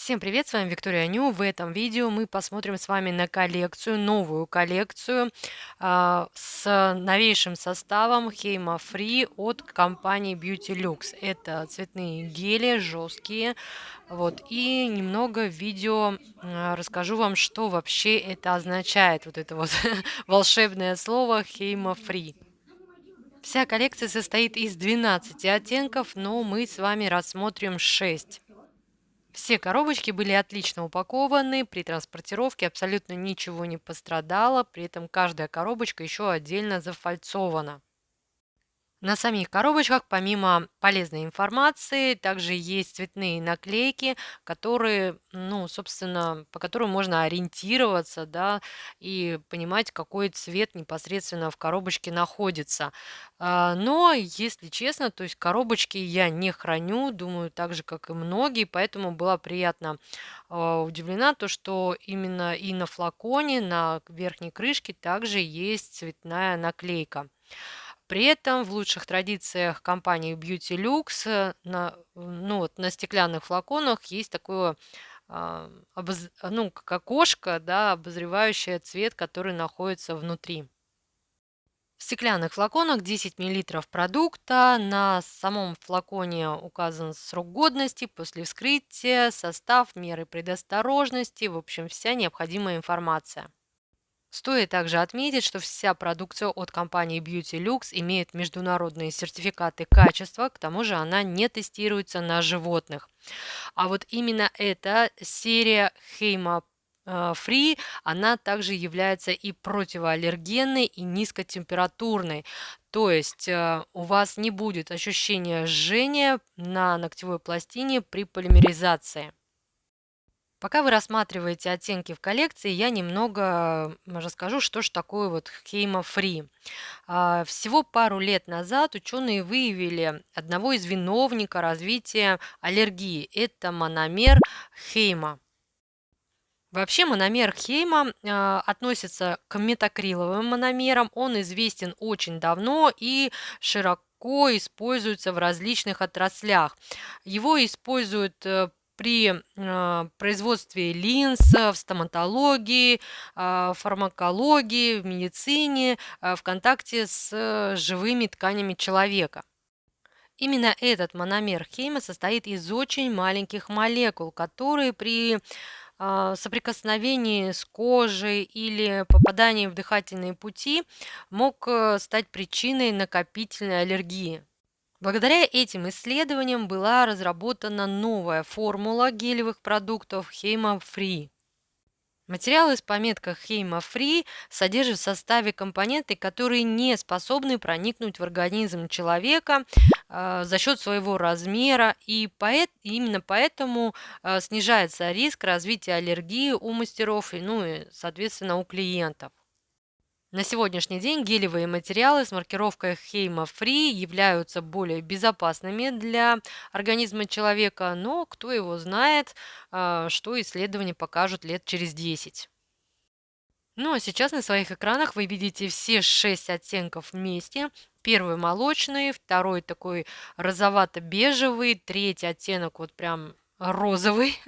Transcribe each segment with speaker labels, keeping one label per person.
Speaker 1: Всем привет, с вами Виктория Ню. В этом видео мы посмотрим с вами на коллекцию, новую коллекцию с новейшим составом Hema Free от компании Beauty Lux. Это цветные гели, жесткие. Вот, и немного в видео расскажу вам, что вообще это означает, вот это вот волшебное слово Hema Free. Вся коллекция состоит из 12 оттенков, но мы с вами рассмотрим 6. Все коробочки были отлично упакованы, при транспортировке абсолютно ничего не пострадало, при этом каждая коробочка еще отдельно зафальцована. На самих коробочках, помимо полезной информации, также есть цветные наклейки, которые, собственно, по которым можно ориентироваться, да, и понимать, какой цвет непосредственно в коробочке находится. Но, если честно, то есть коробочки я не храню, думаю, так же, как и многие, поэтому была приятно удивлена, то, что именно и на флаконе, на верхней крышке также есть цветная наклейка. При этом в лучших традициях компании Beauty Lux на стеклянных флаконах есть такое как окошко, да, обозревающее цвет, который находится внутри. В стеклянных флаконах 10 мл продукта. На самом флаконе указан срок годности, после вскрытия, состав, меры предосторожности, в общем, вся необходимая информация. Стоит также отметить, что вся продукция от компании Beauty Lux имеет международные сертификаты качества, к тому же она не тестируется на животных. А вот именно эта серия Hema Free, она также является и противоаллергенной, и низкотемпературной. То есть у вас не будет ощущения жжения на ногтевой пластине при полимеризации. Пока вы рассматриваете оттенки в коллекции, я немного расскажу, что же такое вот Hema Free. Всего пару лет назад ученые выявили одного из виновника развития аллергии. Это мономер Хейма. Вообще мономер Хейма относится к метакриловым мономерам. Он известен очень давно и широко используется в различных отраслях. Его используют при производстве линз, в стоматологии, фармакологии, в медицине, в контакте с живыми тканями человека. Именно этот мономер Хейма состоит из очень маленьких молекул, которые при соприкосновении с кожей или попадании в дыхательные пути мог стать причиной накопительной аллергии. Благодаря этим исследованиям была разработана новая формула гелевых продуктов Hema Free. Материалы с пометкой Hema Free содержат в составе компоненты, которые не способны проникнуть в организм человека за счет своего размера, и именно поэтому снижается риск развития аллергии у мастеров и, соответственно, у клиентов. На сегодняшний день гелевые материалы с маркировкой Hema Free являются более безопасными для организма человека, но кто его знает, что исследования покажут лет через 10. Ну а сейчас на своих экранах вы видите все 6 оттенков вместе. Первый молочный, второй такой розовато-бежевый, третий оттенок вот прям розовый.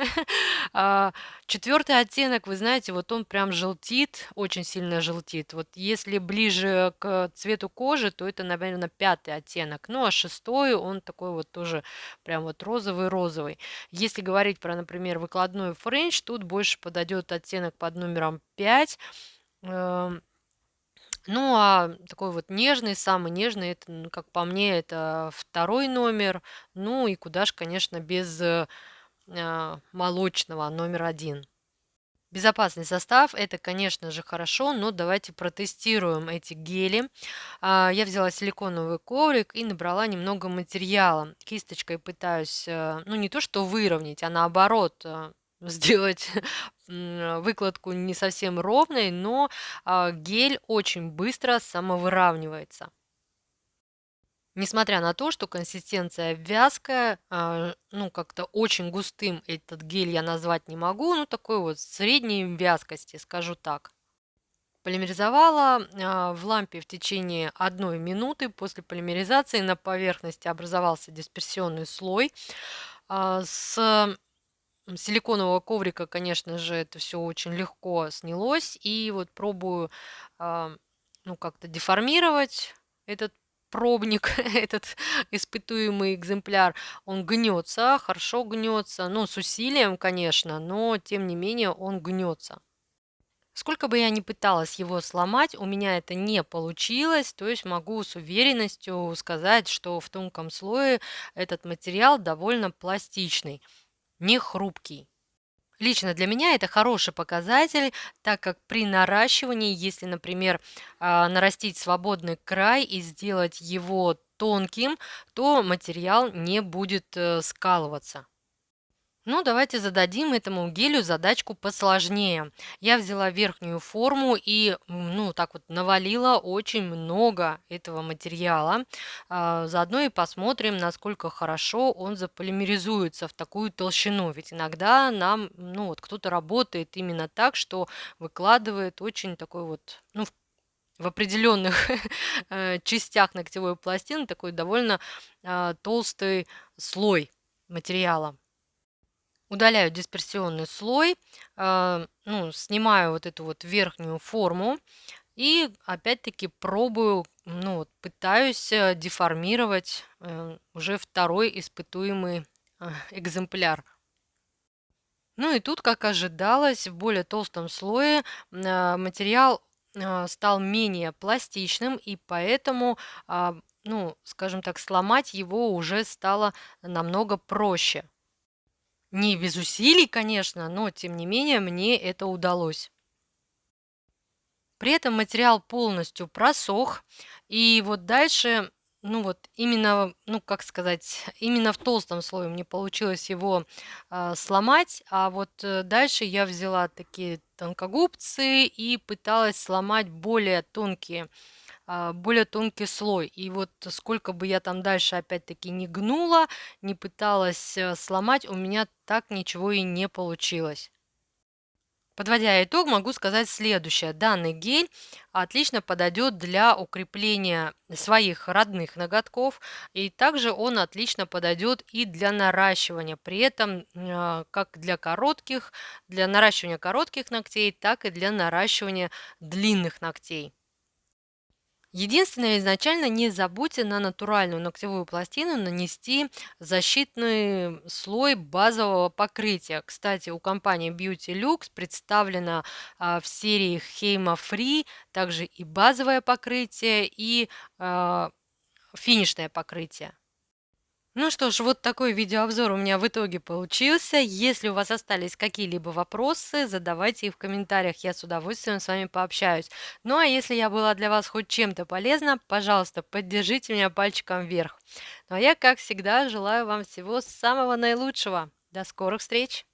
Speaker 1: Четвертый оттенок, вы знаете, вот он прям желтит, очень сильно желтит. Вот если ближе к цвету кожи, то это, наверное, пятый оттенок. Ну а шестой, он такой вот тоже прям вот розовый-розовый. Если говорить про, например, выкладной френч, тут больше подойдет оттенок под номером 5. Эм, Ну, а такой вот нежный, самый нежный, это, как по мне, это второй номер. Ну и куда ж, конечно, без молочного номер 1. Безопасный состав – это, конечно же, хорошо, но давайте протестируем эти гели. Я взяла силиконовый коврик и набрала немного материала. Кисточкой пытаюсь, ну, не то что выровнять, а наоборот, сделать выкладку не совсем ровной, но гель очень быстро самовыравнивается. Несмотря на то, что консистенция вязкая, ну, как-то очень густым этот гель я назвать не могу, ну, такой вот средней вязкости, скажу так. Полимеризовала в лампе в течение 1 минуты. После полимеризации на поверхности образовался дисперсионный слой с силиконового коврика, конечно же, это все очень легко снялось. И вот пробую, а, ну, как-то деформировать этот пробник, этот испытуемый экземпляр. Он гнется, хорошо гнется, ну, с усилием, конечно, но тем не менее он гнется. Сколько бы я ни пыталась его сломать, у меня это не получилось, то есть могу с уверенностью сказать, что в тонком слое этот материал довольно пластичный, не хрупкий. Лично для меня это хороший показатель, так как при наращивании, если, например, нарастить свободный край и сделать его тонким, то материал не будет скалываться. Ну, давайте зададим этому гелю задачку посложнее. Я взяла верхнюю форму и, ну, так вот навалила очень много этого материала. Заодно и посмотрим, насколько хорошо он заполимеризуется в такую толщину. Ведь иногда нам, ну, вот кто-то работает именно так, что выкладывает очень такой вот, ну, в определенных частях ногтевой пластины такой довольно толстый слой материала. Удаляю дисперсионный слой, ну, снимаю вот эту вот верхнюю форму и опять-таки пробую, ну, вот, пытаюсь деформировать уже второй испытуемый экземпляр. Ну и тут, как ожидалось, в более толстом слое материал стал менее пластичным, и поэтому, ну, скажем так, сломать его уже стало намного проще. Не без усилий, конечно, но тем не менее мне это удалось. При этом материал полностью просох, и вот дальше, ну вот именно, ну как сказать, именно в толстом слое мне получилось его сломать, а вот дальше я взяла такие тонкогубцы и пыталась сломать более тонкий слой. И вот сколько бы я там дальше опять-таки не гнула, не пыталась сломать, у меня так ничего и не получилось. Подводя итог, могу сказать следующее. Данный гель отлично подойдет для укрепления своих родных ноготков, и также он отлично подойдет и для наращивания. При этом как для наращивания коротких ногтей, так и для наращивания длинных ногтей. Единственное, изначально не забудьте на натуральную ногтевую пластину нанести защитный слой базового покрытия. Кстати, у компании Beauty Lux представлена в серии Hema Free также и базовое покрытие, и финишное покрытие. Ну что ж, вот такой видеообзор у меня в итоге получился. Если у вас остались какие-либо вопросы, задавайте их в комментариях, я с удовольствием с вами пообщаюсь. Ну а если я была для вас хоть чем-то полезна, пожалуйста, поддержите меня пальчиком вверх. Ну а я, как всегда, желаю вам всего самого наилучшего. До скорых встреч!